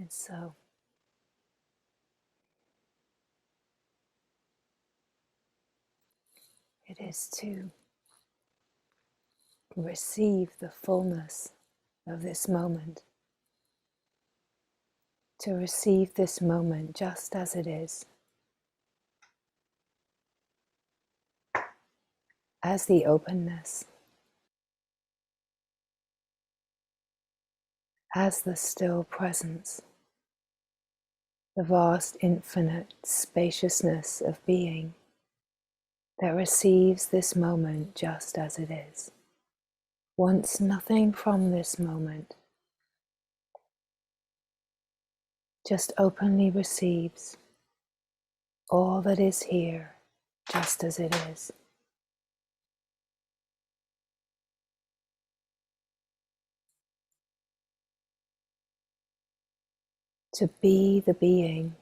And so it is to receive the fullness of this moment, to receive this moment just as it is, as the openness, as the still presence, the vast infinite spaciousness of being that receives this moment just as it is, wants nothing from this moment, just openly receives all that is here just as it is. To be the being,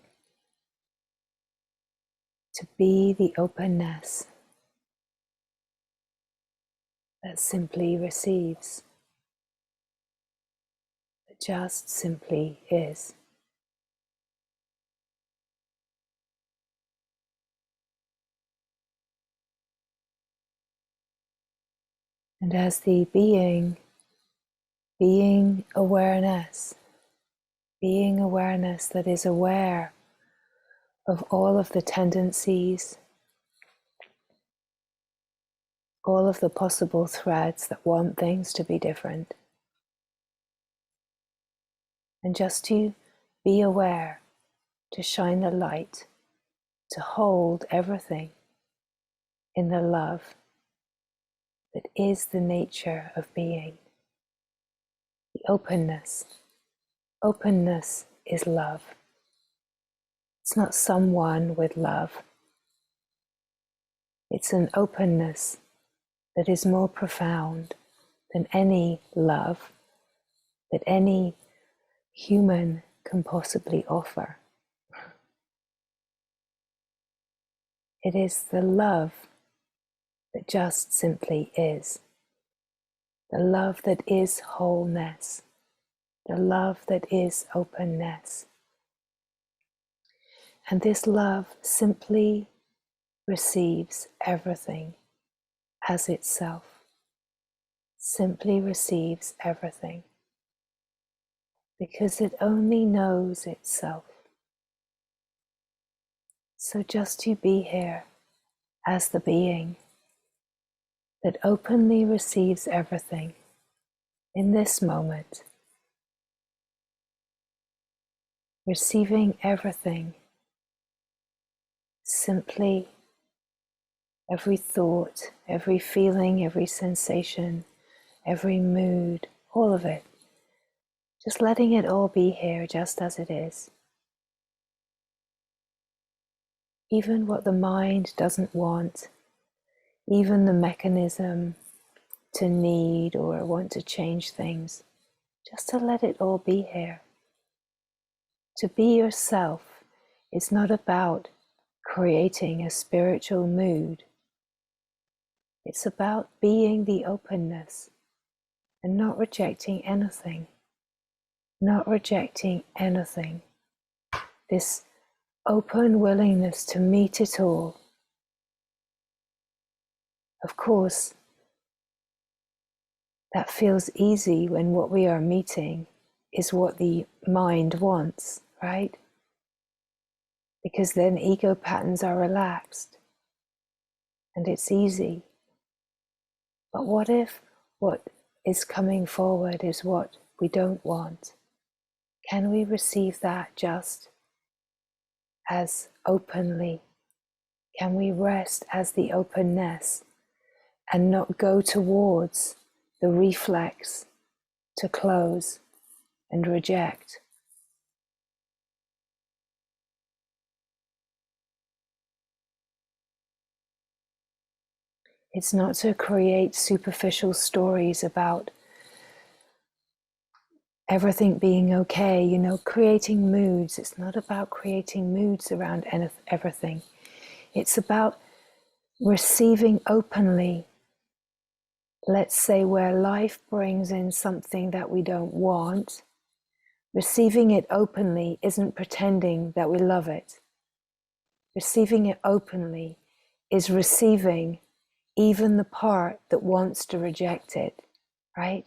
to be the openness that simply receives, that just simply is. And as the being awareness, being awareness that is aware of all of the tendencies, all of the possible threads that want things to be different. And just to be aware, to shine the light, to hold everything in the love that is the nature of being. The openness. Openness is love. It's not someone with love. It's an openness that is more profound than any love that any human can possibly offer. It is the love that just simply is. The love that is wholeness. The love that is openness. And this love simply receives everything as itself. Simply receives everything. Because it only knows itself. So just to be here as the being that openly receives everything in this moment, receiving everything, simply every thought, every feeling, every sensation, every mood, all of it, just letting it all be here just as it is. Even what the mind doesn't want, even the mechanism to need or want to change things, just to let it all be here. To be yourself is not about creating a spiritual mood. It's about being the openness and not rejecting anything. Not rejecting anything. This open willingness to meet it all. Of course, that feels easy when what we are meeting is what the mind wants, right? Because then ego patterns are relaxed and it's easy. But what if what is coming forward is what we don't want? Can we receive that just as openly? Can we rest as the openness and not go towards the reflex to close and reject? It's not to create superficial stories about everything being okay, creating moods. It's not about creating moods around everything. It's about receiving openly. Let's say where life brings in something that we don't want, Receiving it openly isn't pretending that we love it. Receiving it openly is receiving even the part that wants to reject it, right?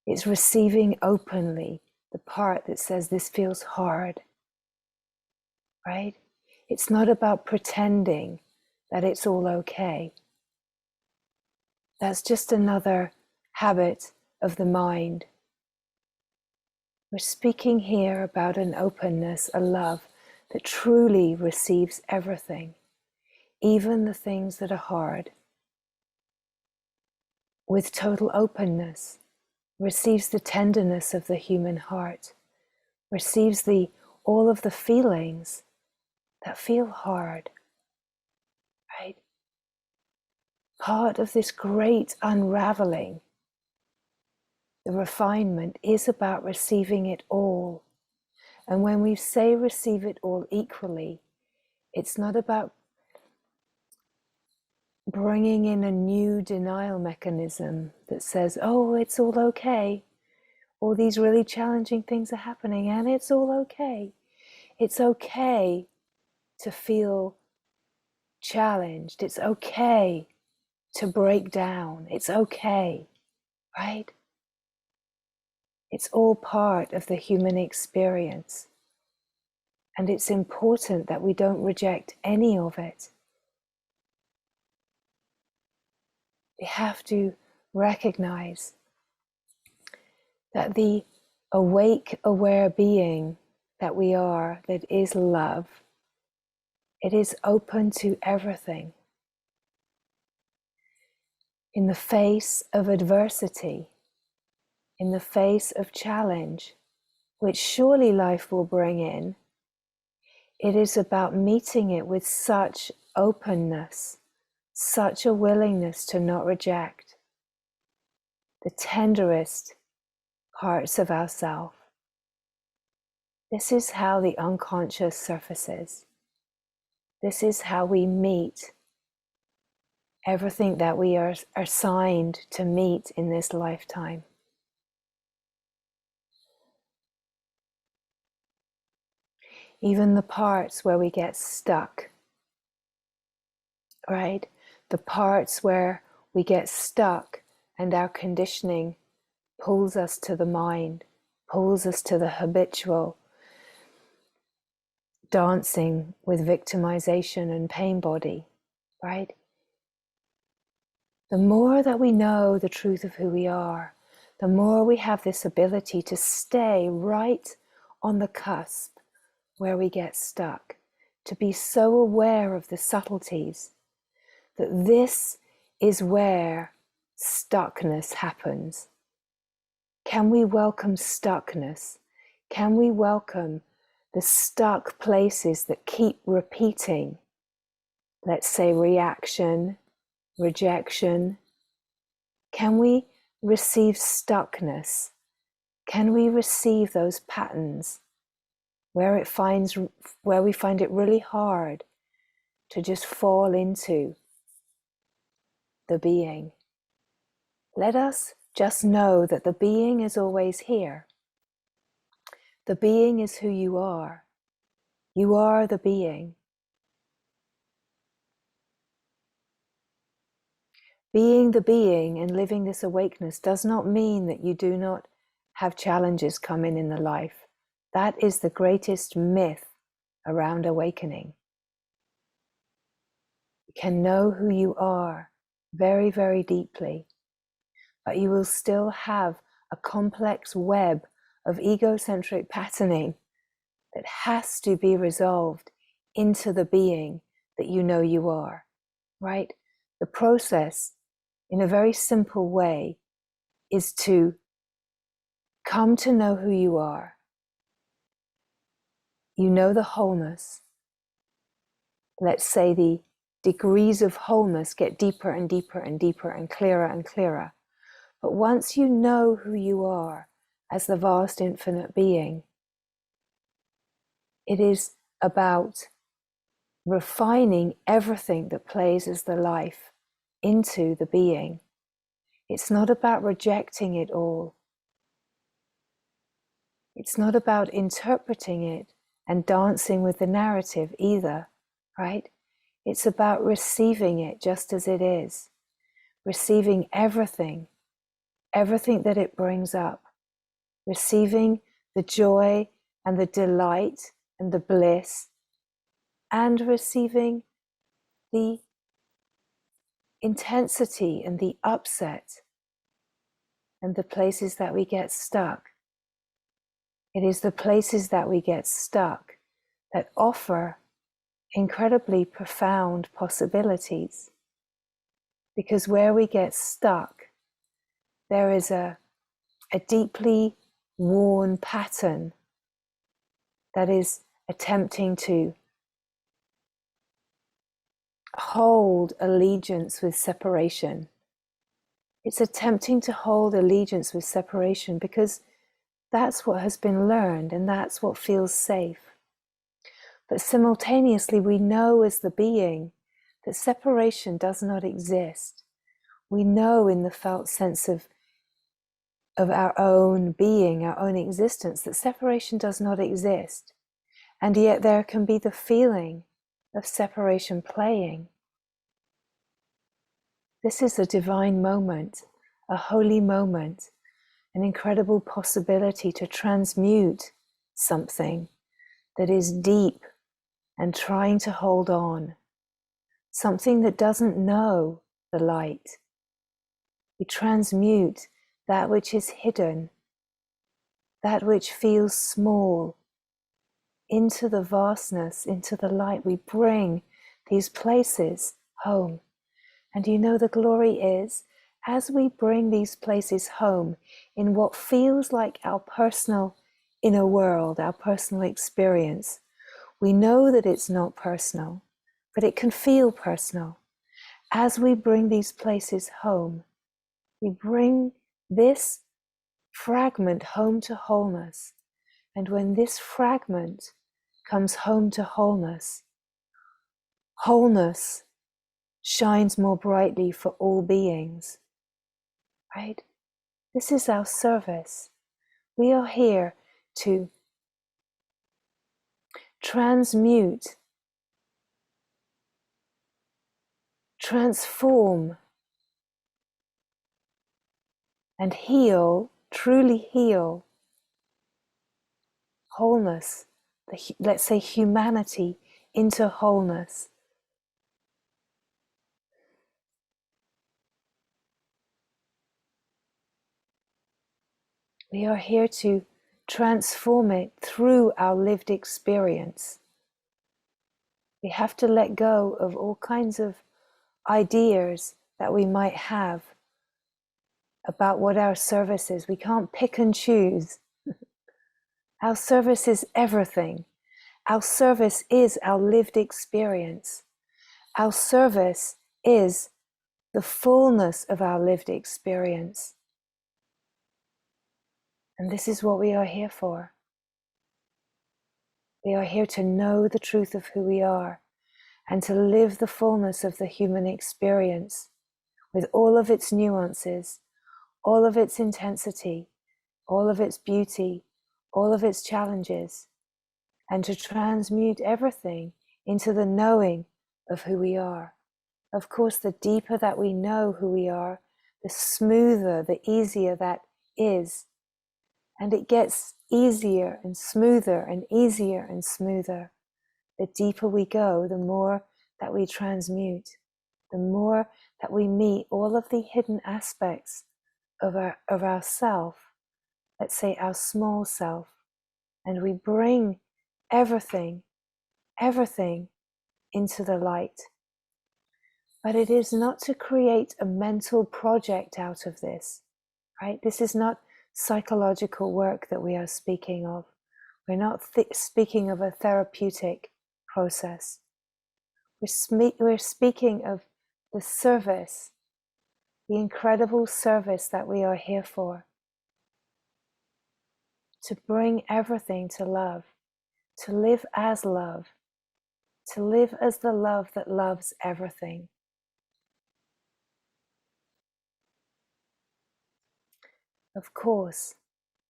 It's receiving openly the part that says this feels hard, right? It's not about pretending that it's all okay. That's just another habit of the mind. We're speaking here about an openness, a love that truly receives everything, even the things that are hard, with total openness, receives the tenderness of the human heart, receives all of the feelings that feel hard, right? Part of this great unraveling, the refinement, is about receiving it all. And when we say receive it all equally, it's not about bringing in a new denial mechanism that says, oh, it's all okay. All these really challenging things are happening and it's all okay. It's okay to feel challenged. It's okay to break down. It's okay, right? It's all part of the human experience. And it's important that we don't reject any of it. We have to recognize that the awake, aware being that we are, that is love, it is open to everything. In the face of adversity, in the face of challenge, which surely life will bring in, it is about meeting it with such openness, such a willingness to not reject the tenderest parts of ourself. This is how the unconscious surfaces. This is how we meet everything that we are assigned to meet in this lifetime. Even the parts where we get stuck, right? The parts where we get stuck and our conditioning pulls us to the mind, pulls us to the habitual dancing with victimization and pain body, right? The more that we know the truth of who we are, the more we have this ability to stay right on the cusp where we get stuck, to be so aware of the subtleties that this is where stuckness happens. Can we welcome stuckness? Can we welcome the stuck places that keep repeating? Let's say reaction, rejection. Can we receive stuckness? Can we receive those patterns where we find it really hard to just fall into the being? Let us just know that the being is always here. The being is who you are. You are the being. Being the being and living this awakeness does not mean that you do not have challenges come in the life. That is the greatest myth around awakening. You can know who you are very, very deeply, but you will still have a complex web of egocentric patterning that has to be resolved into the being that you know you are, right? The process, in a very simple way, is to come to know who you are. You know the wholeness. Let's say the degrees of wholeness get deeper and deeper and deeper and clearer. But once you know who you are as the vast infinite being, it is about refining everything that plays as the life into the being. It's not about rejecting it all. It's not about interpreting it and dancing with the narrative either, right? It's about receiving it just as it is, receiving everything that it brings up, receiving the joy and the delight and the bliss, and receiving the intensity and the upset and the places that we get stuck. It is the places that we get stuck that offer incredibly profound possibilities. Because where we get stuck, there is a deeply worn pattern that is attempting to hold allegiance with separation. It's attempting to hold allegiance with separation because that's what has been learned and that's what feels safe. But simultaneously, we know as the being that separation does not exist. We know in the felt sense of our own being, our own existence, that separation does not exist. And yet there can be the feeling of separation playing. This is a divine moment, a holy moment, an incredible possibility to transmute something that is deep and trying to hold on, something that doesn't know the light. We transmute that which is hidden, that which feels small, into the vastness, into the light. We bring these places home. And you know, the glory is, as we bring these places home in what feels like our personal inner world, our personal experience, we know that it's not personal, but it can feel personal. As we bring these places home, we bring this fragment home to wholeness. And when this fragment comes home to wholeness, wholeness shines more brightly for all beings, right? This is our service. We are here to transmute, transform, and heal, truly heal wholeness, let's say humanity, into wholeness. We are here to transform it through our lived experience. We have to let go of all kinds of ideas that we might have about what our service is. We can't pick and choose. Our service is everything. Our service is our lived experience. Our service is the fullness of our lived experience. And this is what we are here for. We are here to know the truth of who we are and to live the fullness of the human experience with all of its nuances, all of its intensity, all of its beauty, all of its challenges, and to transmute everything into the knowing of who we are. Of course, the deeper that we know who we are, the smoother, the easier that is. And it gets easier and smoother and easier and smoother. The deeper we go, the more that we transmute, the more that we meet all of the hidden aspects of our self, let's say our small self, and we bring everything into the light. But it is not to create a mental project out of this, right? This is not psychological work that we are speaking of. We're not speaking of a therapeutic process. We're speaking of the service, the incredible service that we are here for. To bring everything to love, to live as love, to live as the love that loves everything. Of course,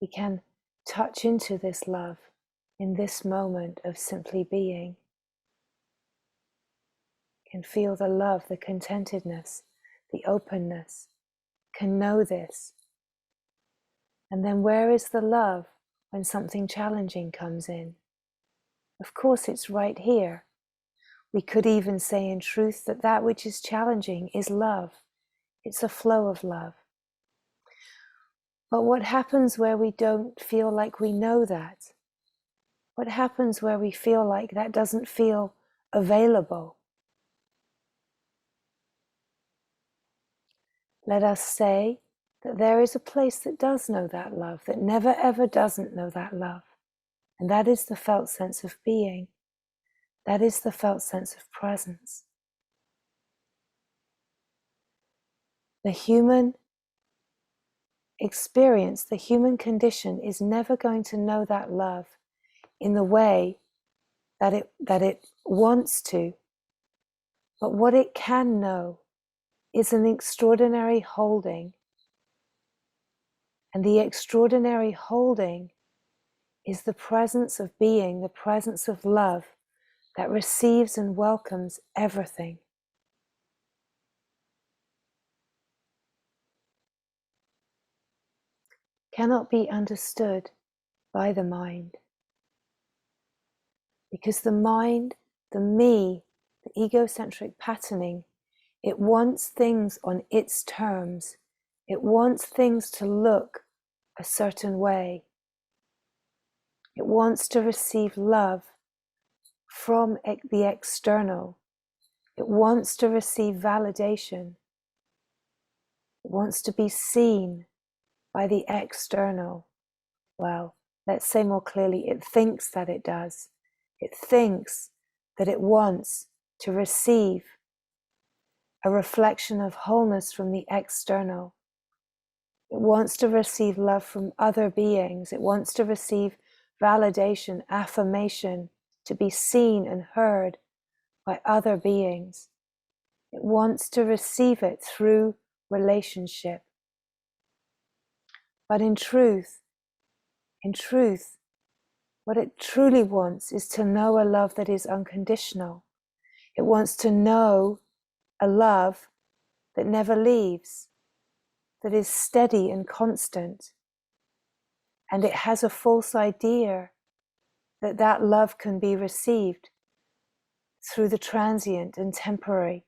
we can touch into this love in this moment of simply being. Can feel the love, the contentedness, the openness, can know this. And then where is the love when something challenging comes in? Of course, it's right here. We could even say in truth that that which is challenging is love. It's a flow of love. But what happens where we don't feel like we know that? What happens where we feel like that doesn't feel available? Let us say that there is a place that does know that love, that never ever doesn't know that love. And that is the felt sense of being. That is the felt sense of presence. The human experience, the human condition is never going to know that love in the way that it wants to. But what it can know is an extraordinary holding. And the extraordinary holding is the presence of being, the presence of love that receives and welcomes everything. Cannot be understood by the mind. Because the mind, the me, the egocentric patterning, it wants things on its terms. It wants things to look a certain way. It wants to receive love from the external. It wants to receive validation. It wants to be seen by the external. Well, let's say more clearly, it thinks that it does. It thinks that it wants to receive a reflection of wholeness from the external. It wants to receive love from other beings. It wants to receive validation, affirmation, to be seen and heard by other beings. It wants to receive it through relationship. But in truth, what it truly wants is to know a love that is unconditional. It wants to know a love that never leaves, that is steady and constant. And it has a false idea that that love can be received through the transient and temporary.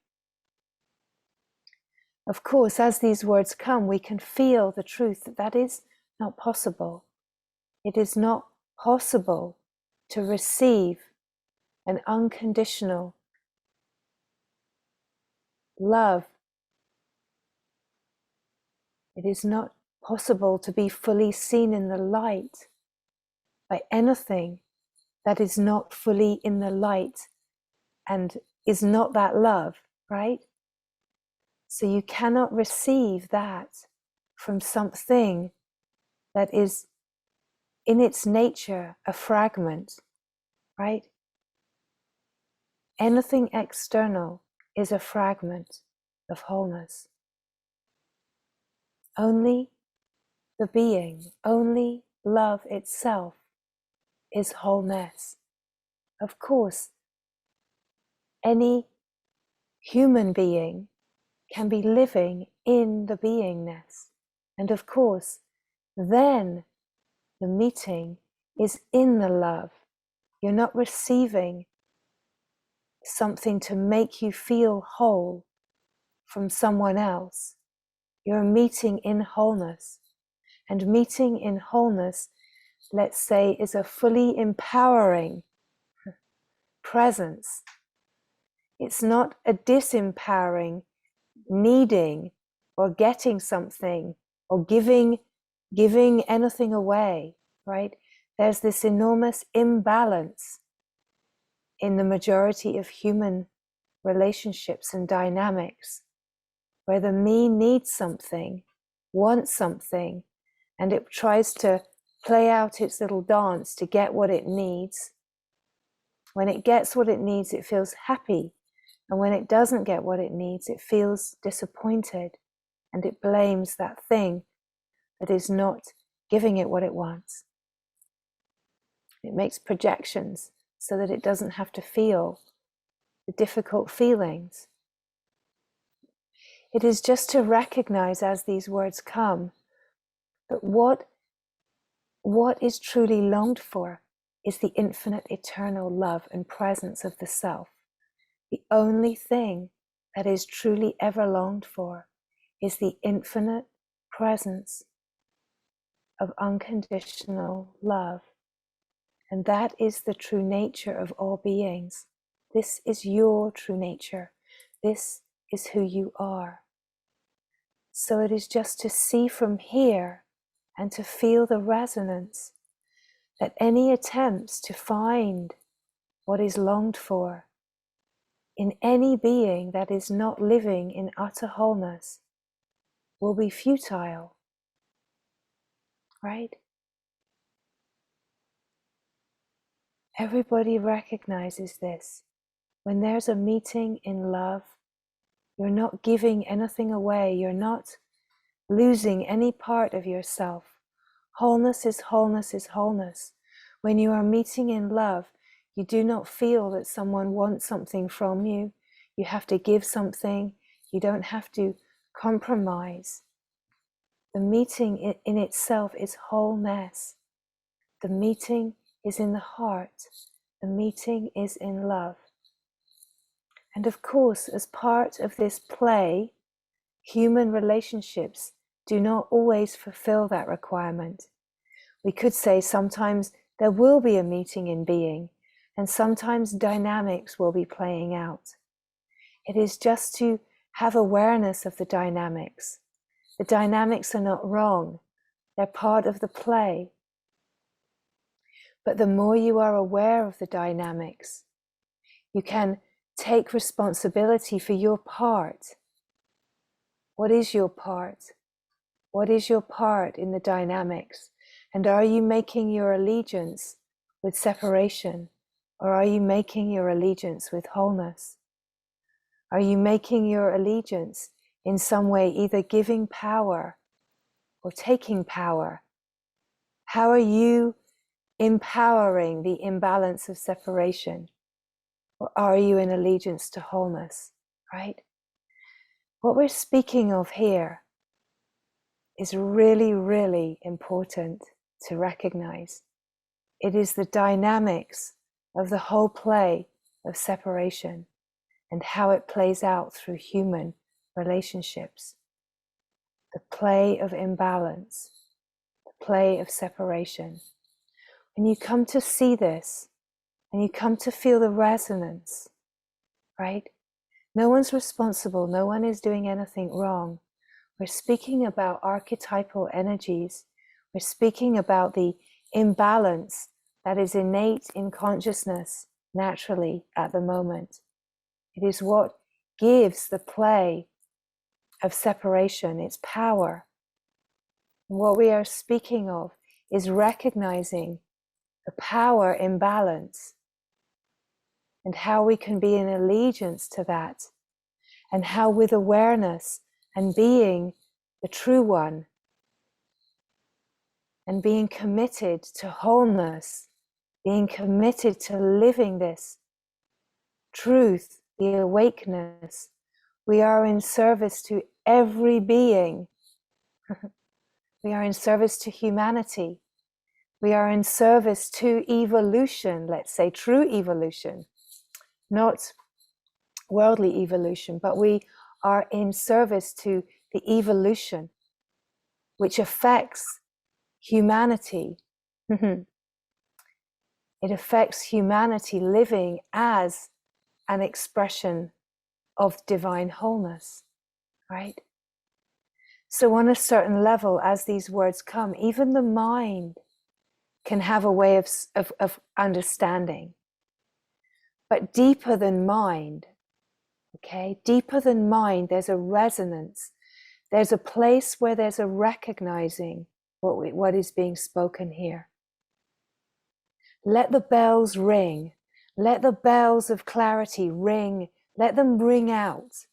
Of course, as these words come, we can feel the truth that that is not possible. It is not possible to receive an unconditional love. It is not possible to be fully seen in the light by anything that is not fully in the light and is not that love, right? So you cannot receive that from something that is in its nature a fragment, right? Anything external is a fragment of wholeness. Only the being, only love itself is wholeness. Of course, any human being can be living in the beingness. And of course, then the meeting is in the love. You're not receiving something to make you feel whole from someone else. You're meeting in wholeness. And meeting in wholeness, let's say, is a fully empowering presence. It's not a disempowering needing or getting something or giving anything away, right? There's this enormous imbalance in the majority of human relationships and dynamics, where the me needs something, wants something, and it tries to play out its little dance to get what it needs. When it gets what it needs, it feels happy. And when it doesn't get what it needs, it feels disappointed. And it blames that thing that is not giving it what it wants. It makes projections so that it doesn't have to feel the difficult feelings. It is just to recognize as these words come that what is truly longed for is the infinite eternal love and presence of the self. The only thing that is truly ever longed for is the infinite presence of unconditional love. And that is the true nature of all beings. This is your true nature. This is who you are. So it is just to see from here and to feel the resonance that any attempts to find what is longed for in any being that is not living in utter wholeness will be futile, right? Everybody recognizes this. When there's a meeting in love, you're not giving anything away. You're not losing any part of yourself. Wholeness is wholeness is wholeness. When you are meeting in love, you do not feel that someone wants something from you. You have to give something. You don't have to compromise. The meeting in itself is wholeness. The meeting is in the heart. The meeting is in love. And of course, as part of this play, human relationships do not always fulfill that requirement. We could say sometimes there will be a meeting in being, and sometimes dynamics will be playing out. It is just to have awareness of the dynamics. The dynamics are not wrong. They're part of the play. But the more you are aware of the dynamics, you can take responsibility for your part. What is your part? What is your part in the dynamics? And are you making your allegiance with separation, or are you making your allegiance with wholeness? Are you making your allegiance in some way either giving power or taking power? How are you empowering the imbalance of separation? Or are you in allegiance to wholeness, right? What we're speaking of here is really, really important to recognize. It is the dynamics of the whole play of separation and how it plays out through human relationships. The play of imbalance, the play of separation. And you come to see this, and you come to feel the resonance, right? No one's responsible, no one is doing anything wrong. We're speaking about archetypal energies. We're speaking about the imbalance that is innate in consciousness naturally at the moment. It is what gives the play of separation its power. And what we are speaking of is recognizing the power imbalance and how we can be in allegiance to that, and how with awareness and being the true one and being committed to wholeness, being committed to living this truth, the awakeness, we are in service to every being. We are in service to humanity. We are in service to evolution, let's say true evolution, not worldly evolution, but we are in service to the evolution which affects humanity. It affects humanity living as an expression of divine wholeness, right? So on a certain level, as these words come, even the mind can have a way of understanding. But deeper than mind, okay, deeper than mind, there's a resonance. There's a place where there's a recognizing what is being spoken here. Let the bells ring. Let the bells of clarity ring. Let them ring out.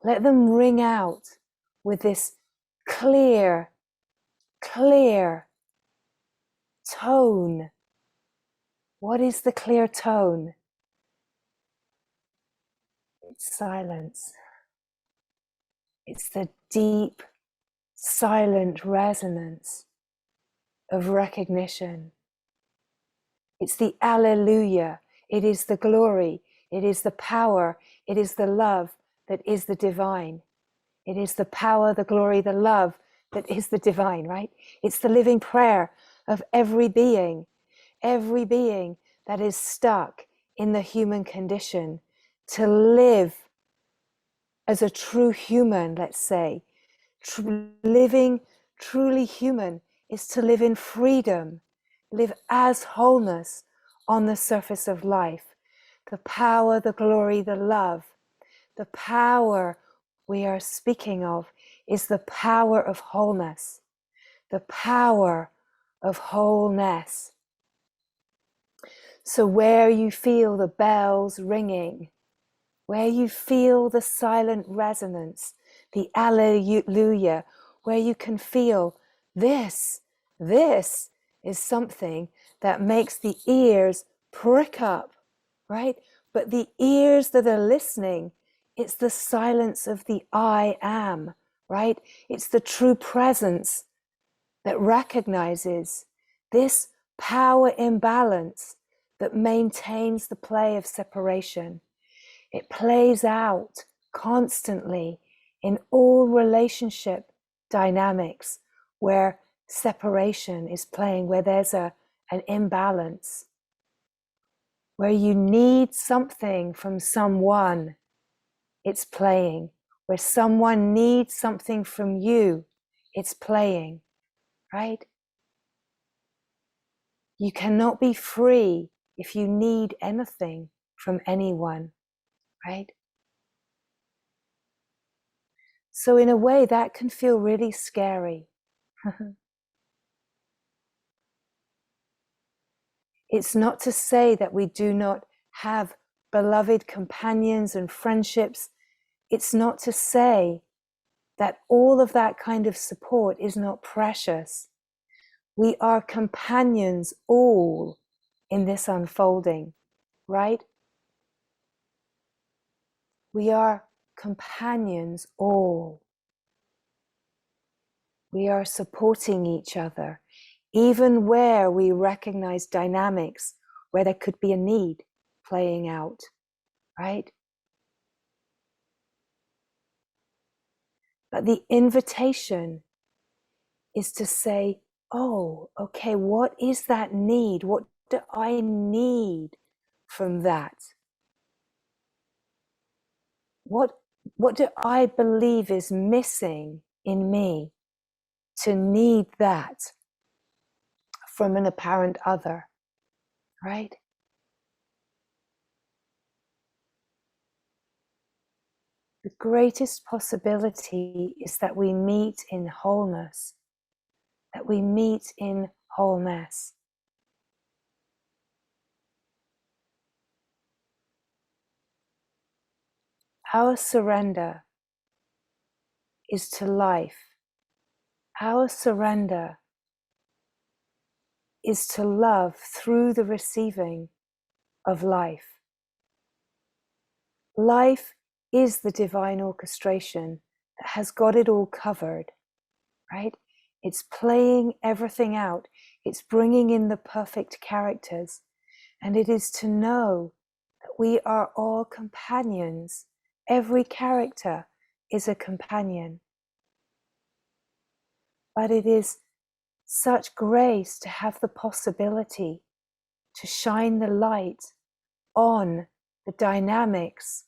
Let them ring out with this clear tone. What is the clear tone? It's silence. It's the deep, silent resonance of recognition. It's the alleluia. It is the glory. It is the power. It is the love that is the divine. It is the power, the glory, the love that is the divine, right? It's the living prayer of every being that is stuck in the human condition to live as a true human, let's say. Living truly human is to live in freedom, live as wholeness on the surface of life. The power, the glory, the love, the power we are speaking of is the power of wholeness, the power of wholeness. So where you feel the bells ringing, where you feel the silent resonance, the alleluia, where you can feel this is something that makes the ears prick up, right? But the ears that are listening, it's the silence of the I am, right? It's the true presence that recognizes this power imbalance that maintains the play of separation. It plays out constantly in all relationship dynamics where separation is playing, where there's an imbalance, where you need something from someone, it's playing. Where someone needs something from you, it's playing, right? You cannot be free if you need anything from anyone, right? So in a way, that can feel really scary. It's not to say that we do not have beloved companions and friendships. It's not to say that all of that kind of support is not precious. We are companions all in this unfolding, right? We are companions all. We are supporting each other, even where we recognize dynamics where there could be a need playing out, right? But the invitation is to say, oh, okay, what is that need? What do I need from that? What do I believe is missing in me to need that from an apparent other, right? The greatest possibility is that we meet in wholeness, that we meet in wholeness. Our surrender is to life. Our surrender is to love through the receiving of life. Life is the divine orchestration that has got it all covered, right? It's playing everything out. It's bringing in the perfect characters. And it is to know that we are all companions. Every character is a companion. But it is such grace to have the possibility to shine the light on the dynamics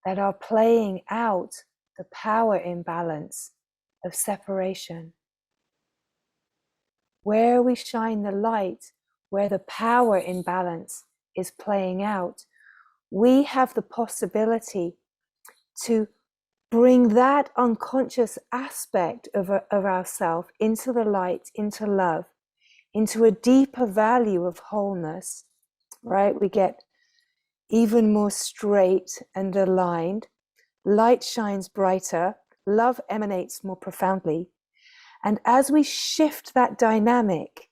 that are playing out the power imbalance of separation. Where we shine the light, where the power imbalance is playing out, we have the possibility to bring that unconscious aspect of ourselves into the light, into love, into a deeper value of wholeness, right? We get even more straight and aligned. Light shines brighter, love emanates more profoundly. And as we shift that dynamic,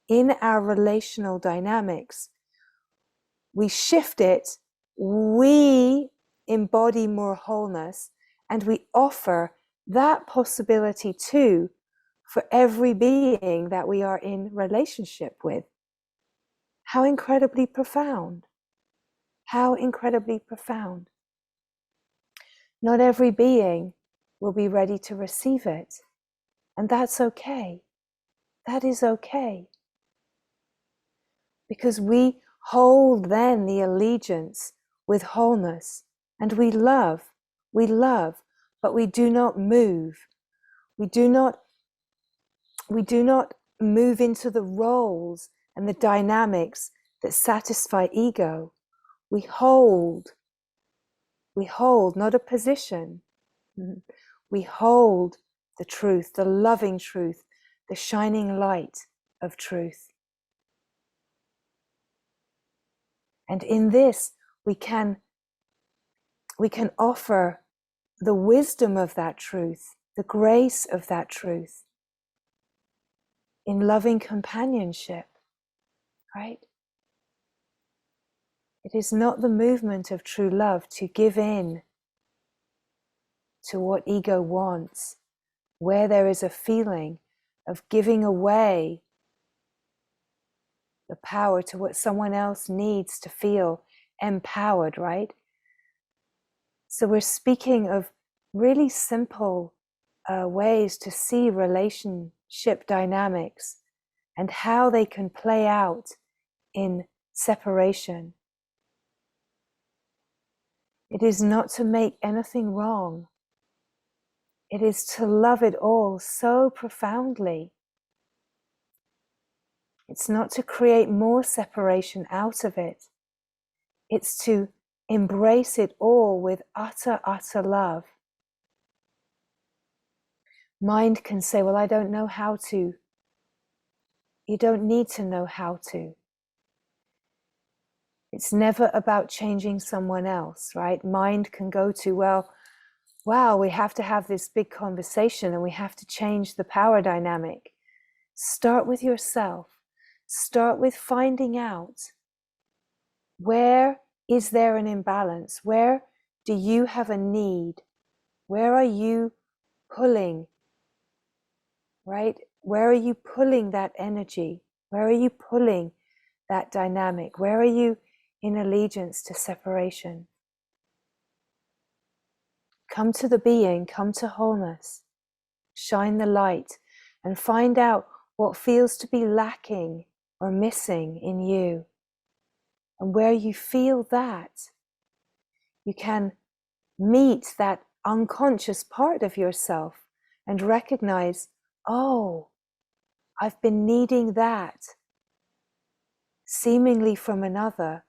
in our relational dynamics, we shift it, we embody more wholeness, and we offer that possibility too for every being that we are in relationship with. How incredibly profound. How incredibly profound. Not every being will be ready to receive it, and that's okay. That is okay. Because we hold then the allegiance with wholeness, and we love, but we do not move. We do not move into the roles and the dynamics that satisfy ego. We hold, not a position. We hold the truth, the loving truth, the shining light of truth. And in this, we can offer the wisdom of that truth, the grace of that truth in loving companionship, right? It is not the movement of true love to give in to what ego wants, where there is a feeling of giving away the power to what someone else needs to feel empowered, right? So we're speaking of really simple ways to see relationship dynamics and how they can play out in separation. It is not to make anything wrong. It is to love it all so profoundly. It's not to create more separation out of it. It's to embrace it all with utter, utter love. Mind can say, well, I don't know how to. You don't need to know how to. It's never about changing someone else, right? Mind can go to, well, wow, we have to have this big conversation and we have to change the power dynamic. Start with yourself. Start with finding out, where is there an imbalance? Where do you have a need? Where are you pulling, right? Where are you pulling that energy? Where are you pulling that dynamic? Where are you in allegiance to separation? Come to the being, come to wholeness, shine the light, and find out what feels to be lacking or missing in you. And where you feel that, you can meet that unconscious part of yourself and recognize, oh, I've been needing that, seemingly from another,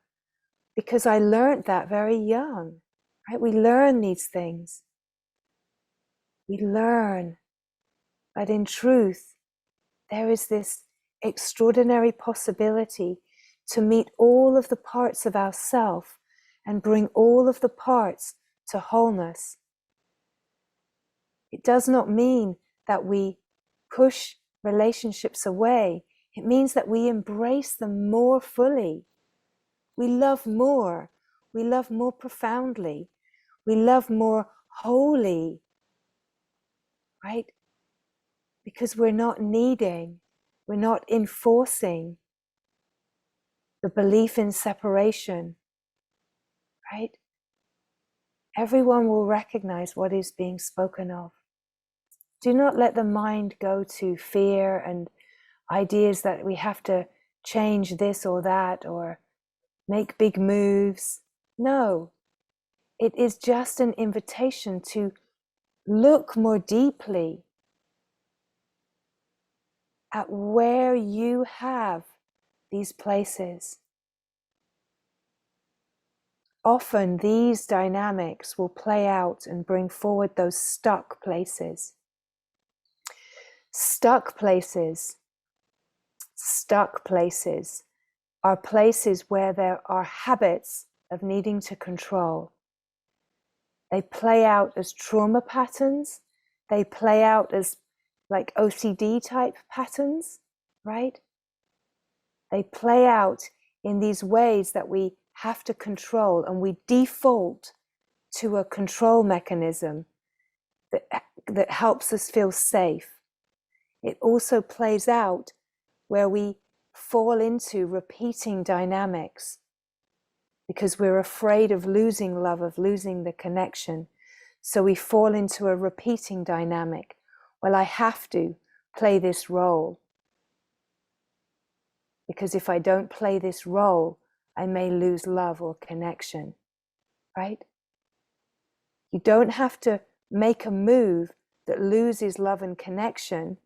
because I learned that very young, right? We learn these things. We learn, but in truth, there is this extraordinary possibility to meet all of the parts of ourself and bring all of the parts to wholeness. It does not mean that we push relationships away. It means that we embrace them more fully. We love more. We love more profoundly. We love more wholly, right? Because we're not needing, we're not enforcing the belief in separation, right? Everyone will recognize what is being spoken of. Do not let the mind go to fear and ideas that we have to change this or that or make big moves. No, it is just an invitation to look more deeply at where you have these places. Often these dynamics will play out and bring forward those stuck places. Stuck places are places where there are habits of needing to control. They play out as trauma patterns. They play out as like OCD type patterns, right? They play out in these ways that we have to control, and we default to a control mechanism that helps us feel safe. It also plays out where we fall into repeating dynamics because we're afraid of losing love, of losing the connection. So we fall into a repeating dynamic. Well, I have to play this role, because if I don't play this role, I may lose love or connection, right? You don't have to make a move that loses love and connection,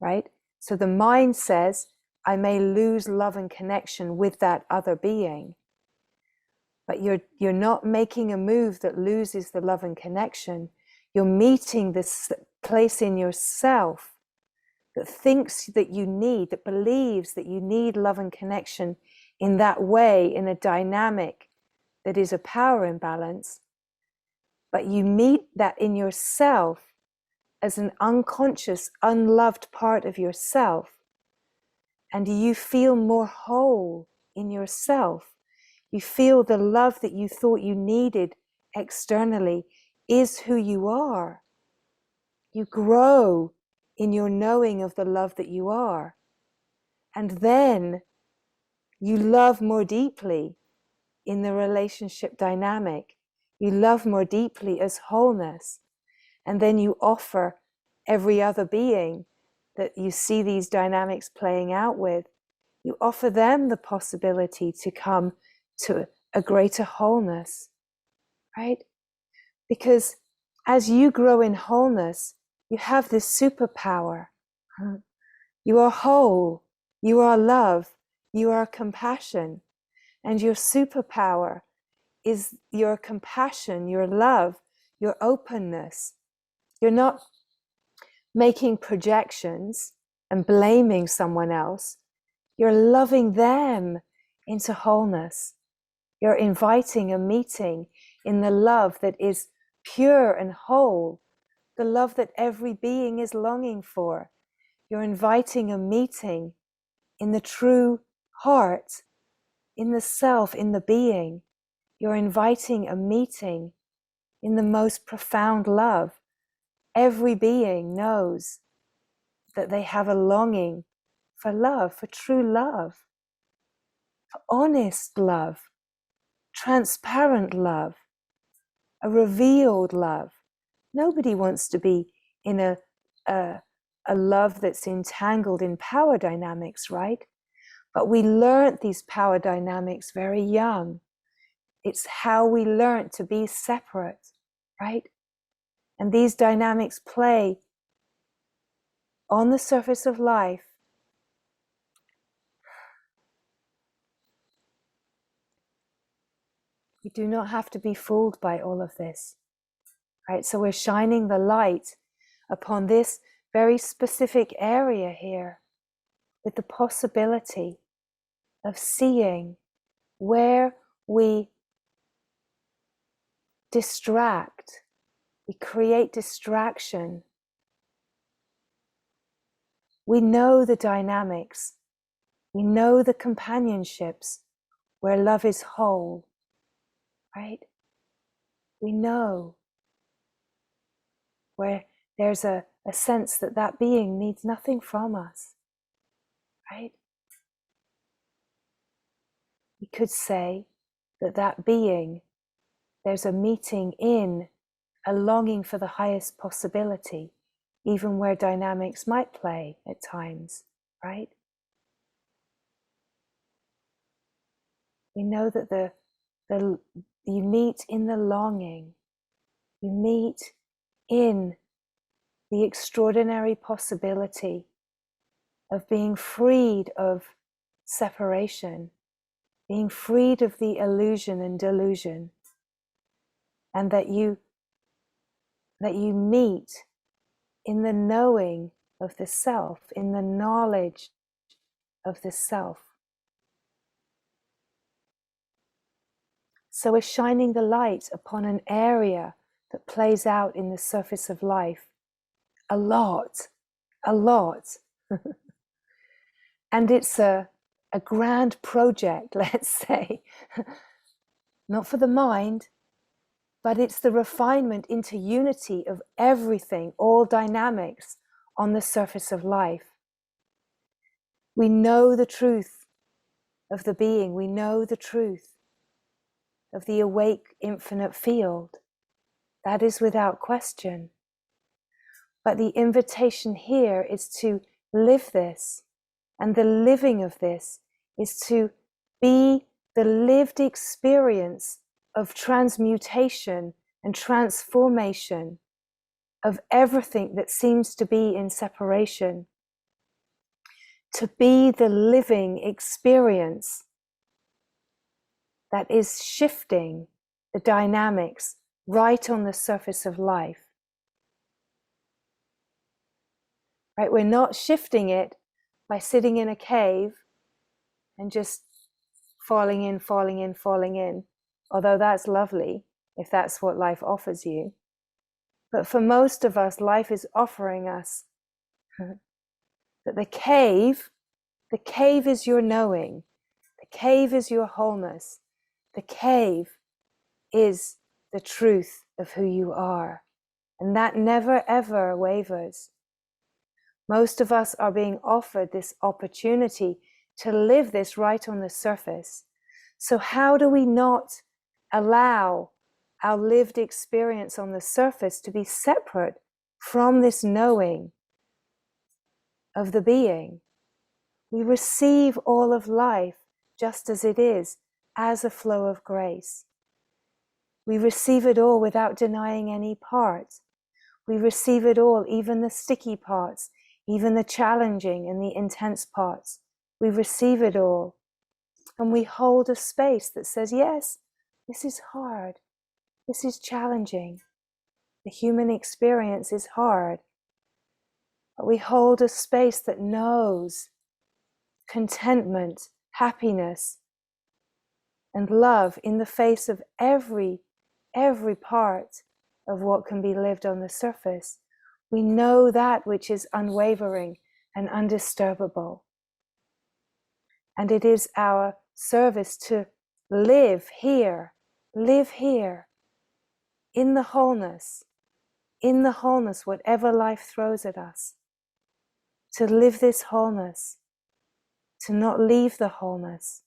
right? So the mind says, I may lose love and connection with that other being. But you're not making a move that loses the love and connection. You're meeting this place in yourself that thinks that you need, that believes that you need love and connection in that way, in a dynamic that is a power imbalance. But you meet that in yourself as an unconscious, unloved part of yourself. And you feel more whole in yourself. You feel the love that you thought you needed externally is who you are. You grow in your knowing of the love that you are. And then you love more deeply in the relationship dynamic. You love more deeply as wholeness. And then you offer every other being that you see these dynamics playing out with, you offer them the possibility to come to a greater wholeness, right? Because as you grow in wholeness, you have this superpower. You are whole, you are love, you are compassion, and your superpower is your compassion, your love, your openness. You're not making projections and blaming someone else. You're loving them into wholeness. You're inviting a meeting in the love that is pure and whole, the love that every being is longing for. You're inviting a meeting in the true heart, in the self, in the being. You're inviting a meeting in the most profound love. Every being knows that they have a longing for love, for true love, for honest love, transparent love, a revealed love. Nobody wants to be in a love that's entangled in power dynamics, right? But we learned these power dynamics very young. It's how we learned to be separate, right? And these dynamics play on the surface of life. We do not have to be fooled by all of this, right? So we're shining the light upon this very specific area here with the possibility of seeing where we distract, we create distraction. We know the dynamics, we know the companionships where love is whole, right? We know where there's a sense that that being needs nothing from us, right? We could say that that being, there's a meeting in a longing for the highest possibility, even where dynamics might play at times, right? We know that you meet in the longing, you meet in the extraordinary possibility of being freed of separation, being freed of the illusion and delusion, and that you meet in the knowing of the self, in the knowledge of the self. So we're shining the light upon an area that plays out in the surface of life a lot. And it's a a grand project, let's say, not for the mind, but it's the refinement into unity of everything, all dynamics on the surface of life. We know the truth of the being. We know the truth of the awake infinite field. That is without question. But the invitation here is to live this, and the living of this is to be the lived experience of transmutation and transformation of everything that seems to be in separation, to be the living experience that is shifting the dynamics right on the surface of life. Right? We're not shifting it by sitting in a cave and just falling in, falling in, falling in, although that's lovely if that's what life offers you. But for most of us, life is offering us that the cave is your knowing, the cave is your wholeness, the cave is the truth of who you are. And that never ever wavers. Most of us are being offered this opportunity to live this right on the surface. So how do we not allow our lived experience on the surface to be separate from this knowing of the being? We receive all of life just as it is, as a flow of grace. We receive it all without denying any part. We receive it all, even the sticky parts, even the challenging and the intense parts. We receive it all. And we hold a space that says, yes, this is hard. This is challenging. The human experience is hard. But we hold a space that knows contentment, happiness, and love in the face of every part of what can be lived on the surface. We know that which is unwavering and undisturbable. And it is our service to live here, in the wholeness, whatever life throws at us. To live this wholeness, to not leave the wholeness.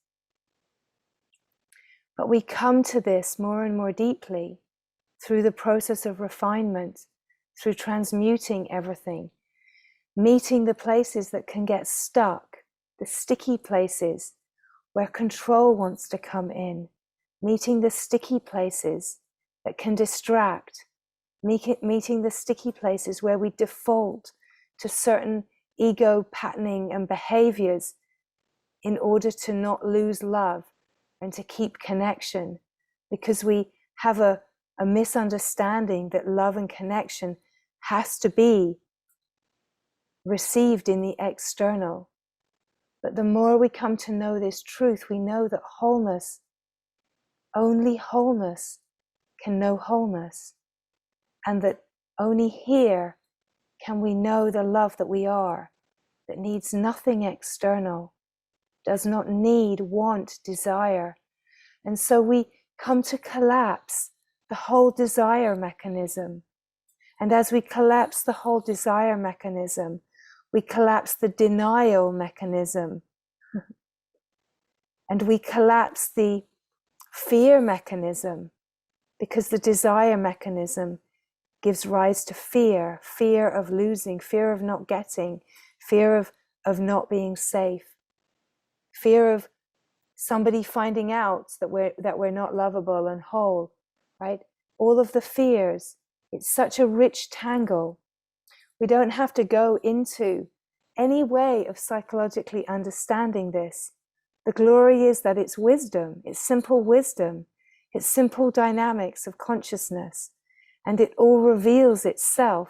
But we come to this more and more deeply through the process of refinement, through transmuting everything, meeting the places that can get stuck, the sticky places where control wants to come in, meeting the sticky places that can distract, meeting the sticky places where we default to certain ego patterning and behaviors in order to not lose love and to keep connection, because we have a misunderstanding that love and connection has to be received in the external. But the more we come to know this truth, we know that wholeness, only wholeness can know wholeness, and that only here can we know the love that we are, that needs nothing external, does not need, want, desire. And so we come to collapse the whole desire mechanism. And as we collapse the whole desire mechanism, we collapse the denial mechanism. And we collapse the fear mechanism, because the desire mechanism gives rise to fear of losing, fear of not getting, fear of not being safe, fear of somebody finding out that we're not lovable and whole, right? All of the fears. It's such a rich tangle. We don't have to go into any way of psychologically understanding this. The glory is that it's wisdom, it's simple wisdom, it's simple dynamics of consciousness, and it all reveals itself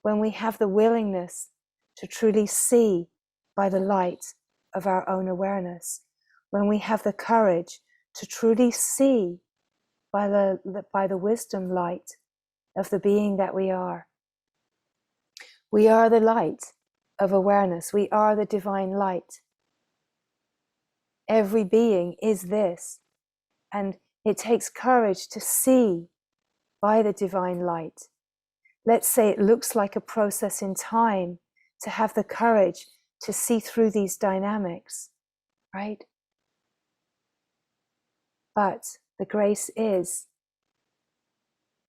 when we have the willingness to truly see by the light of our own awareness, when we have the courage to truly see by the wisdom light of the being that we are. We are the light of awareness. We are the divine light. Every being is this. And it takes courage to see by the divine light. Let's say it looks like a process in time, to have the courage to see through these dynamics, right? But the grace is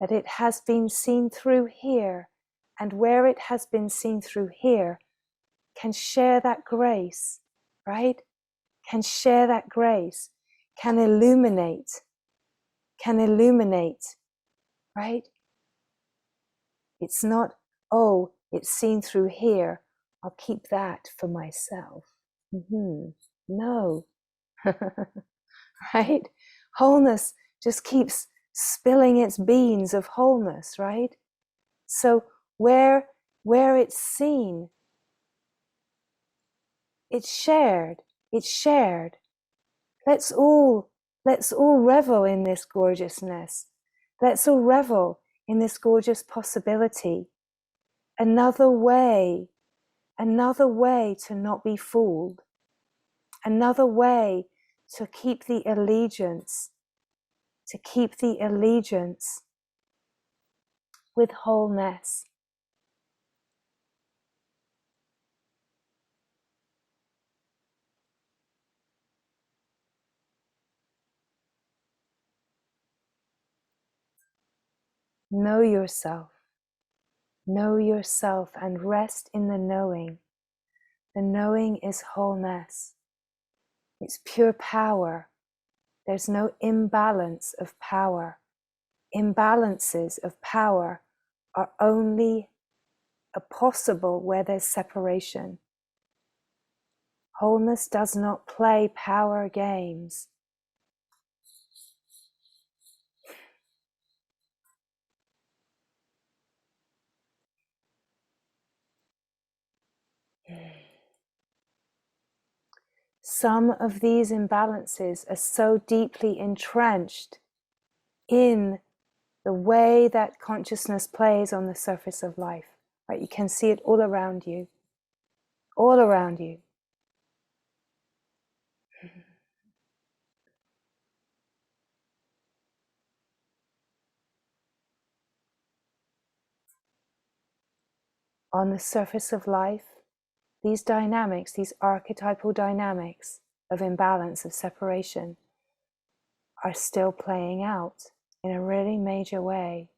that it has been seen through here, and where it has been seen through here can share that grace, right? Can share that grace, can illuminate, right? It's not, oh, it's seen through here, I'll keep that for myself. No, right? Wholeness just keeps spilling its beans of wholeness, right? So where it's seen, it's shared. Let's all revel in this gorgeousness. Let's all revel in this gorgeous possibility. Another way to not be fooled. Another way to keep the allegiance, with wholeness. Know yourself and rest in the knowing. The knowing is wholeness. It's pure power. There's no imbalance of power. Imbalances of power are only possible where there's separation. Wholeness does not play power games. Some of these imbalances are so deeply entrenched in the way that consciousness plays on the surface of life. Right? You can see it all around you. All around you. On the surface of life, these dynamics, these archetypal dynamics of imbalance, of separation, are still playing out in a really major way.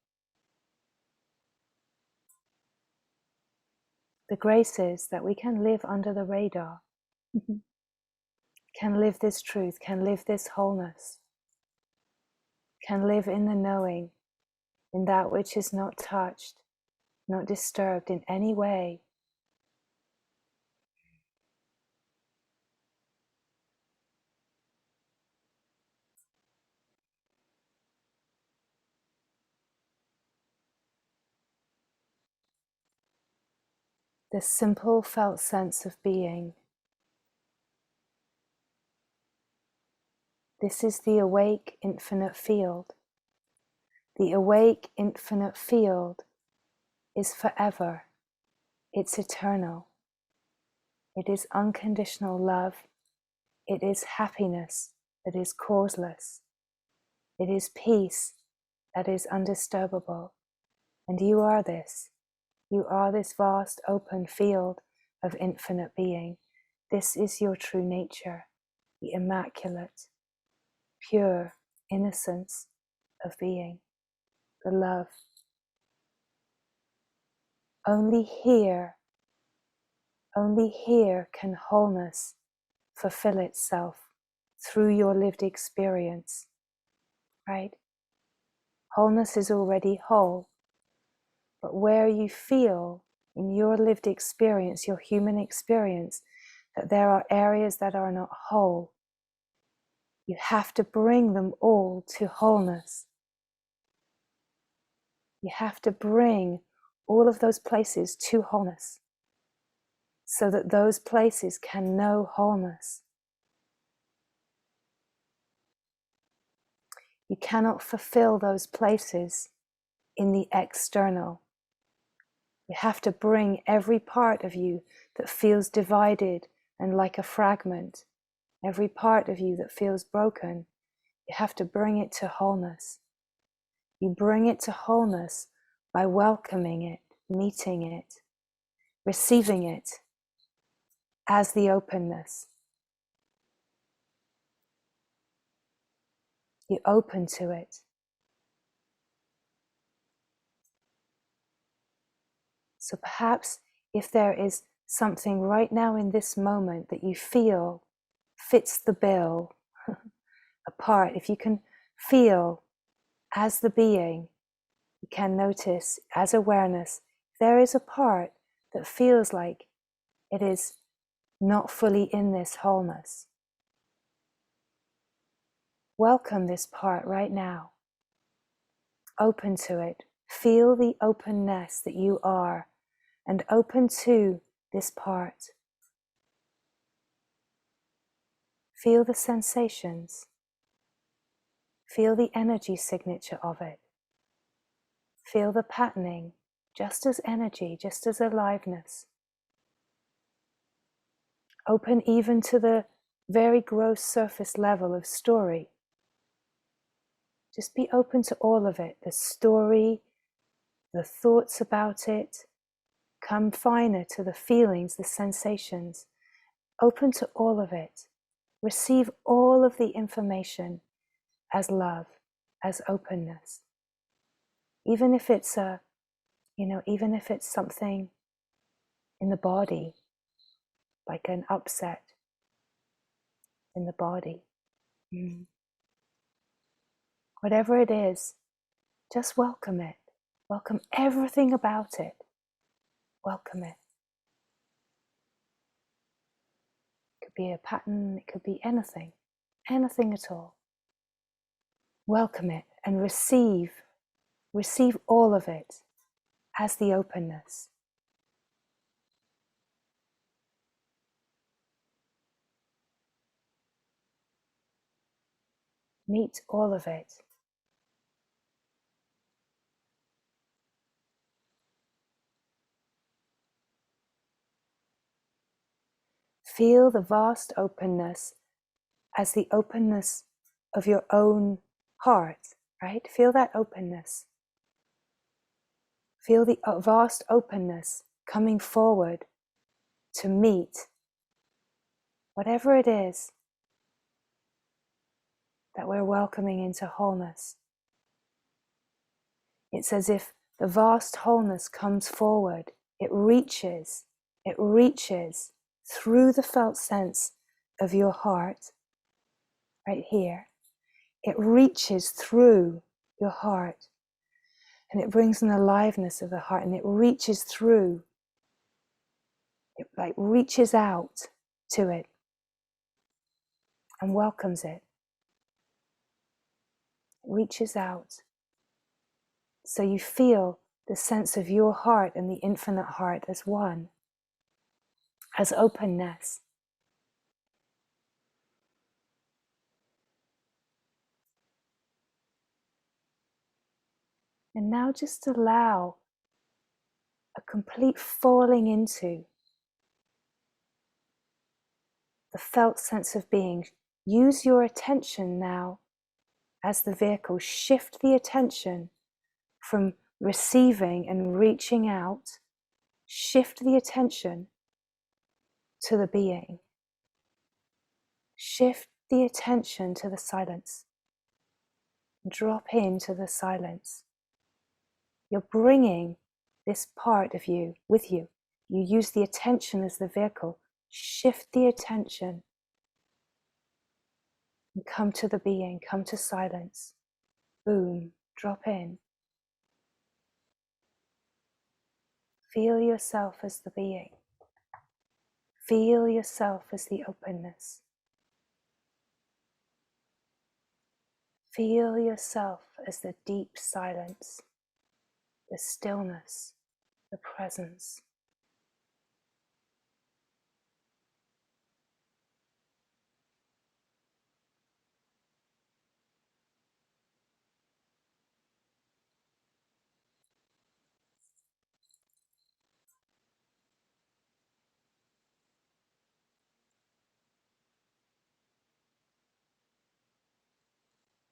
The grace is that we can live under the radar, can live this truth, can live this wholeness, can live in the knowing, in that which is not touched, not disturbed in any way. The simple felt sense of being. This is the awake infinite field. The awake infinite field is forever. It's eternal. It is unconditional love. It is happiness that is causeless. It is peace that is undisturbable. And you are this. You are this vast open field of infinite being. This is your true nature, the immaculate, pure innocence of being, the love. Only here can wholeness fulfill itself through your lived experience, right? Wholeness is already whole, but where you feel in your lived experience, your human experience, that there are areas that are not whole, you have to bring them all to wholeness. You have to bring all of those places to wholeness so that those places can know wholeness. You cannot fulfill those places in the external. You have to bring every part of you that feels divided and like a fragment Every part of you that feels broken, you have to bring it to wholeness. You bring it to wholeness by welcoming it, meeting it, receiving it as the openness. You open to it. So perhaps if there is something right now in this moment that you feel fits the bill, a part, if you can feel as the being, you can notice as awareness, there is a part that feels like it is not fully in this wholeness. Welcome this part right now. Open to it. Feel the openness that you are and open to this part. Feel the sensations. Feel the energy signature of it. Feel the patterning, just as energy, just as aliveness. Open even to the very gross surface level of story. Just be open to all of it, the story, the thoughts about it. Come finer to the feelings, the sensations. Open to all of it. Receive all of the information as love, as openness. Even if it's even if it's something in the body, like an upset in the body. Whatever it is, just welcome it. Welcome everything about it. Welcome it. It could be a pattern, it could be anything at all. Welcome it and receive all of it as the openness. Meet all of it. Feel the vast openness as the openness of your own heart, right? Feel that openness. Feel the vast openness coming forward to meet whatever it is that we're welcoming into wholeness. It's as if the vast wholeness comes forward. It reaches through the felt sense of your heart, right here. It reaches through your heart and it brings an aliveness of the heart, and it reaches through, it like reaches out to it and welcomes it. It reaches out. So you feel the sense of your heart and the infinite heart as one, as openness. And now just allow a complete falling into the felt sense of being. Use your attention now as the vehicle. Shift the attention from receiving and reaching out. Shift the attention to the being. Shift the attention to the silence. Drop into the silence. You're bringing this part of you with you. You use the attention as the vehicle. Shift the attention and come to the being, come to silence. Boom, drop in. Feel yourself as the being. Feel yourself as the openness. Feel yourself as the deep silence, the stillness, the presence.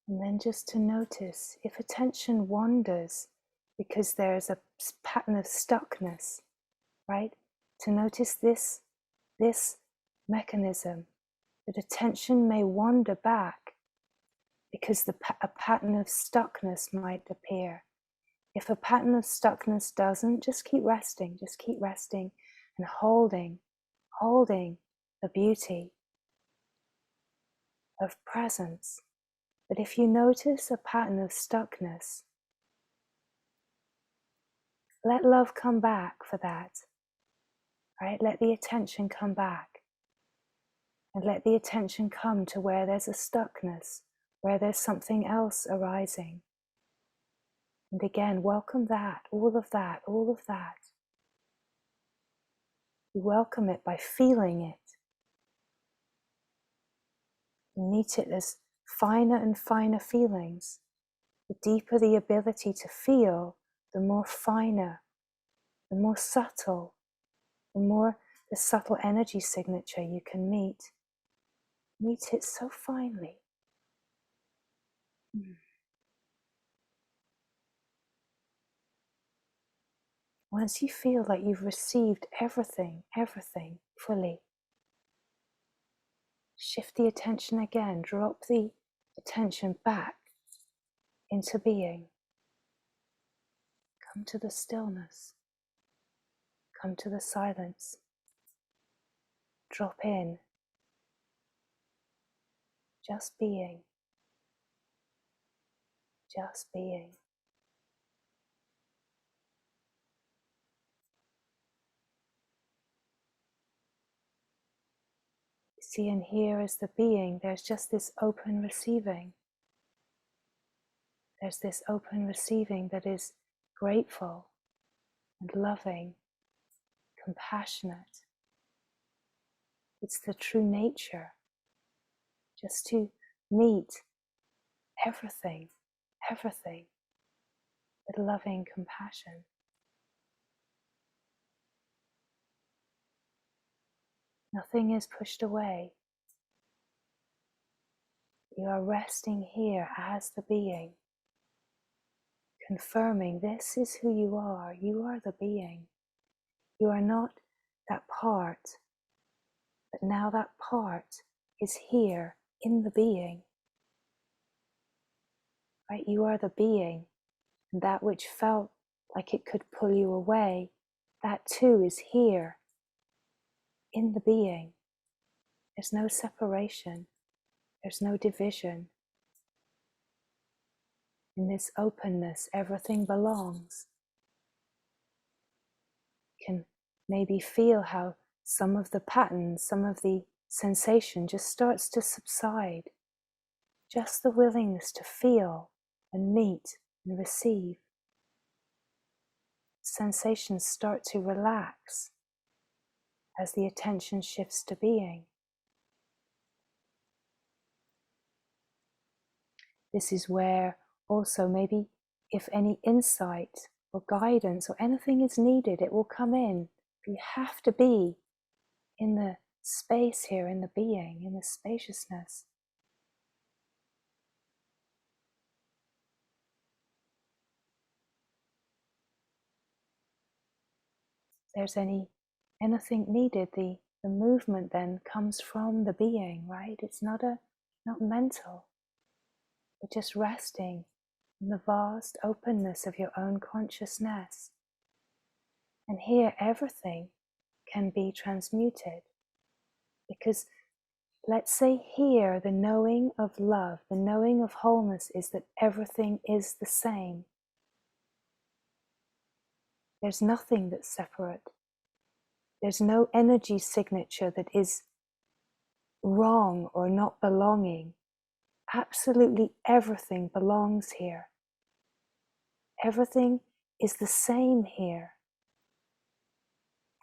And then just to notice if attention wanders because there's a pattern of stuckness, right? To notice this mechanism, that attention may wander back because a pattern of stuckness might appear. If a pattern of stuckness doesn't, just keep resting and holding the beauty of presence. But if you notice a pattern of stuckness, let love come back for that, right? Let the attention come back. And let the attention come to where there's a stuckness, where there's something else arising. And again, welcome that, all of that, all of that. You welcome it by feeling it. You meet it as finer and finer feelings. The deeper the ability to feel, the more finer, the more subtle, the subtle energy signature you can meet. Meet it so finely. Once you feel like you've received everything fully, shift the attention again, drop the attention back into being. Come to the stillness, come to the silence, drop in, just being, just being. See and hear as the being, there's just this open receiving. There's this open receiving that is grateful and loving, compassionate. It's the true nature, just to meet everything with loving compassion. Nothing is pushed away. You are resting here as the being, confirming this is who you are. You are the being. You are not that part, but now that part is here in the being. Right? You are the being, and that which felt like it could pull you away, that too is here in the being. There's no separation. There's no division. In this openness, everything belongs. You can maybe feel how some of the patterns, some of the sensation just starts to subside. Just the willingness to feel and meet and receive. Sensations start to relax as the attention shifts to being. This is where also maybe if any insight or guidance or anything is needed, it will come in. But you have to be in the space here, in the being, in the spaciousness. If there's anything needed, the movement then comes from the being, right? It's not mental. But just resting in the vast openness of your own consciousness. And here everything can be transmuted. Because let's say here the knowing of love, the knowing of wholeness is that everything is the same. There's nothing that's separate. There's no energy signature that is wrong or not belonging. Absolutely everything belongs here. Everything is the same here.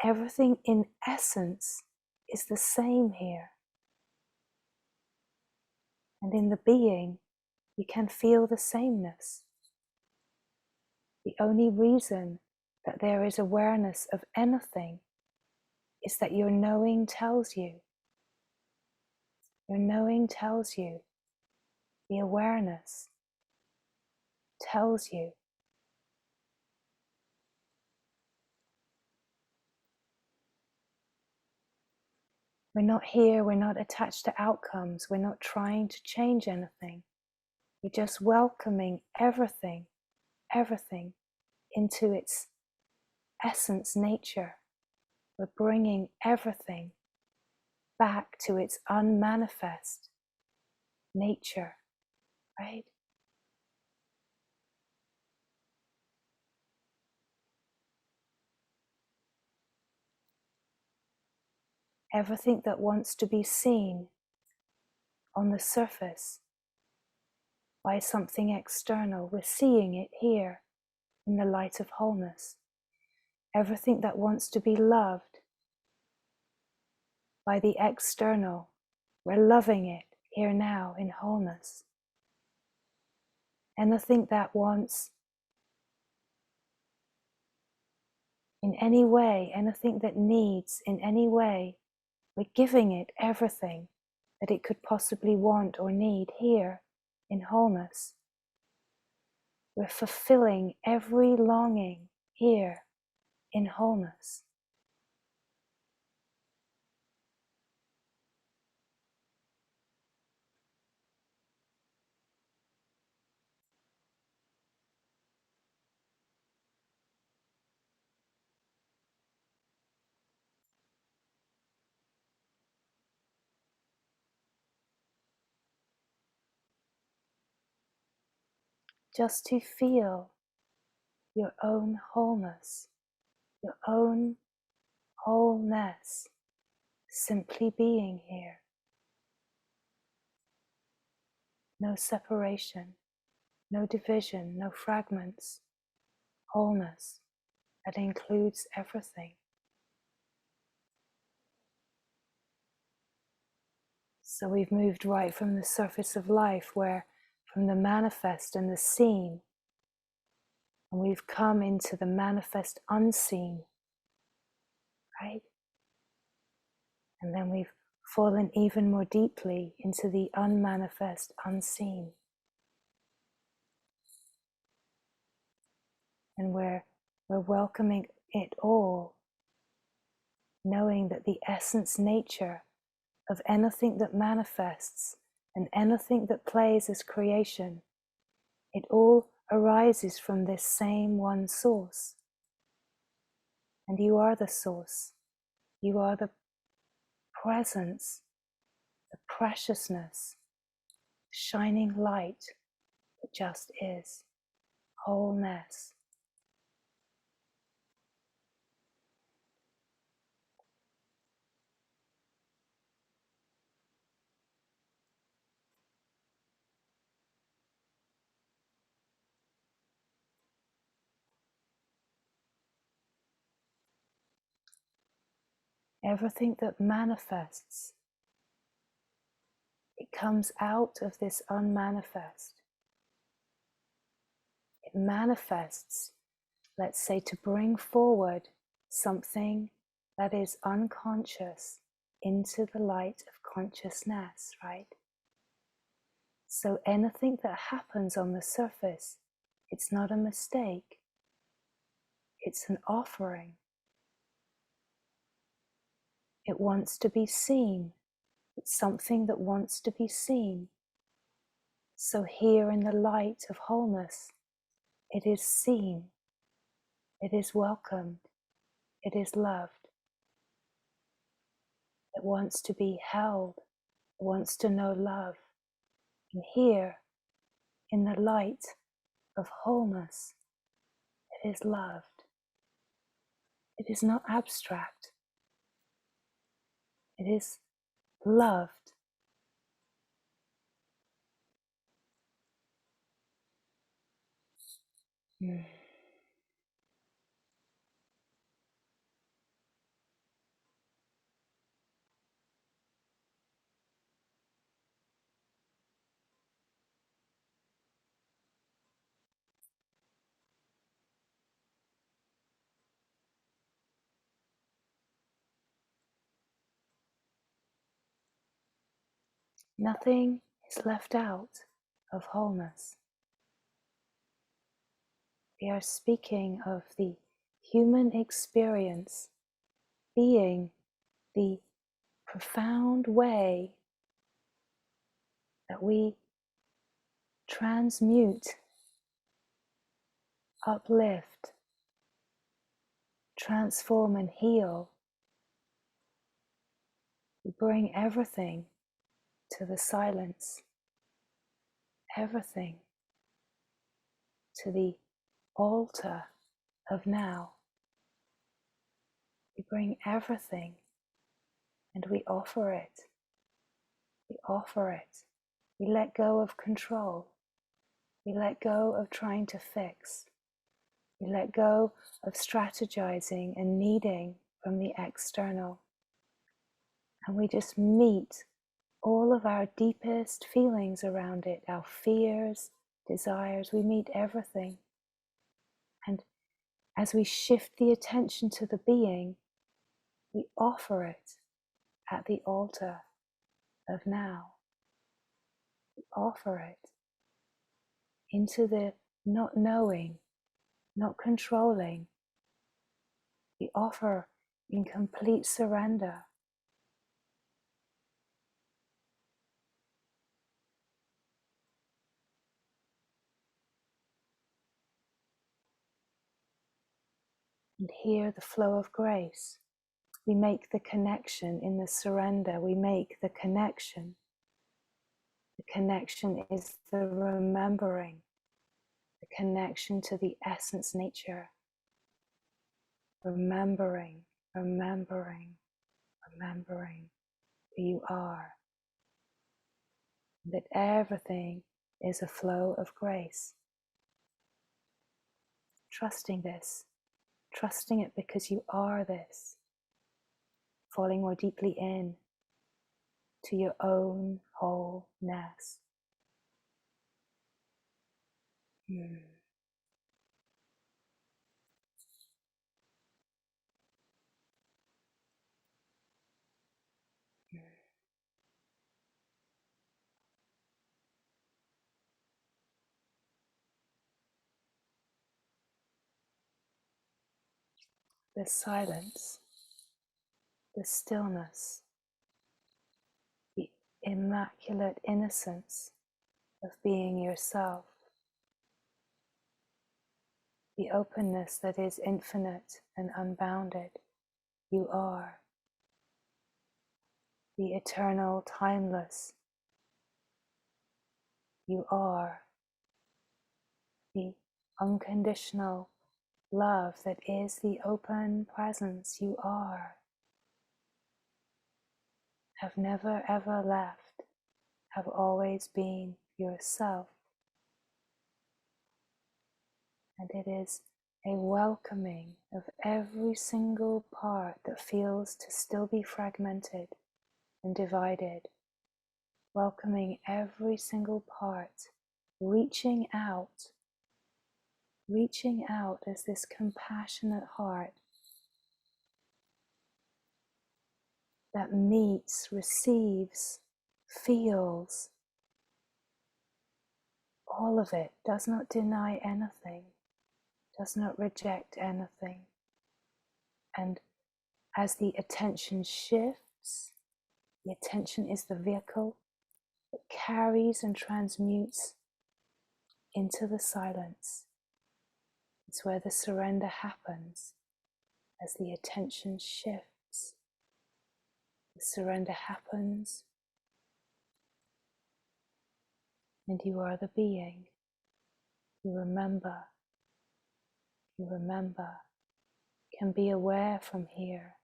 Everything in essence is the same here. And in the being, you can feel the sameness. The only reason that there is awareness of anything is that your knowing tells you. Your knowing tells you the awareness tells you. We're not here, we're not attached to outcomes, we're not trying to change anything. We're just welcoming everything, everything into its essence, nature. We're bringing everything back to its unmanifest nature, right? Everything that wants to be seen on the surface by something external, we're seeing it here in the light of wholeness. Everything that wants to be loved by the external, we're loving it here now in wholeness. Anything that wants in any way, anything that needs in any way, we're giving it everything that it could possibly want or need here in wholeness. We're fulfilling every longing here in wholeness. Just to feel your own wholeness, your own wholeness, simply being here. No separation, no division, no fragments. Wholeness that includes everything. So we've moved right from the surface of life, where from the manifest and the seen, and we've come into the manifest unseen, right? And then we've fallen even more deeply into the unmanifest unseen. And we're welcoming it all, knowing that the essence nature of anything that manifests and anything that plays as creation, it all arises from this same one source. And you are the source. You are the presence, the preciousness, shining light that just is. Wholeness. Everything that manifests, it comes out of this unmanifest. It manifests, let's say, to bring forward something that is unconscious into the light of consciousness, right? So anything that happens on the surface, it's not a mistake. It's an offering. It wants to be seen. It's something that wants to be seen. So here in the light of wholeness, it is seen. It is welcomed. It is loved. It wants to be held. It wants to know love. And here, in the light of wholeness, it is loved. It is not abstract. It is loved. Mm. Nothing is left out. of wholeness. We are speaking of the human experience being the profound way that we transmute, uplift, transform and heal. We bring everything to the silence, everything to the altar of now. We bring everything and we offer it. We offer it. We let go of control. We let go of trying to fix. We let go of strategizing and needing from the external. And we just meet all of our deepest feelings around it, our fears, desires. We meet everything. And as we shift the attention to the being, we offer it at the altar of now. We offer it into the not knowing, not controlling. We offer in complete surrender. And hear the flow of grace. We make the connection in the surrender. We make the connection. The connection is the remembering, the connection to the essence nature. Remembering, remembering, remembering who you are. That everything is a flow of grace. Trusting this, trusting it because you are this. Falling more deeply in to your own wholeness. The silence, the stillness, the immaculate innocence of being yourself, the openness that is infinite and unbounded. You are the eternal, timeless. You are the unconditional love that is the open presence. You are. Have never ever left. Have always been yourself. And it is a welcoming of every single part that feels to still be fragmented and divided. Welcoming every single part, reaching out as this compassionate heart that meets, receives, feels all of it, does not deny anything, does not reject anything. And as the attention shifts, the attention is the vehicle that carries and transmutes into the silence. It's where the surrender happens. As the attention shifts, the surrender happens, and you are the being. You remember, can be aware from here.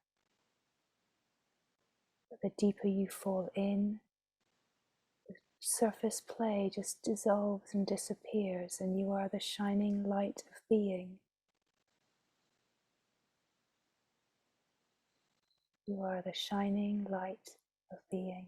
But the deeper you fall in, the surface play just dissolves and disappears, and you are the shining light of being. You are the shining light of being.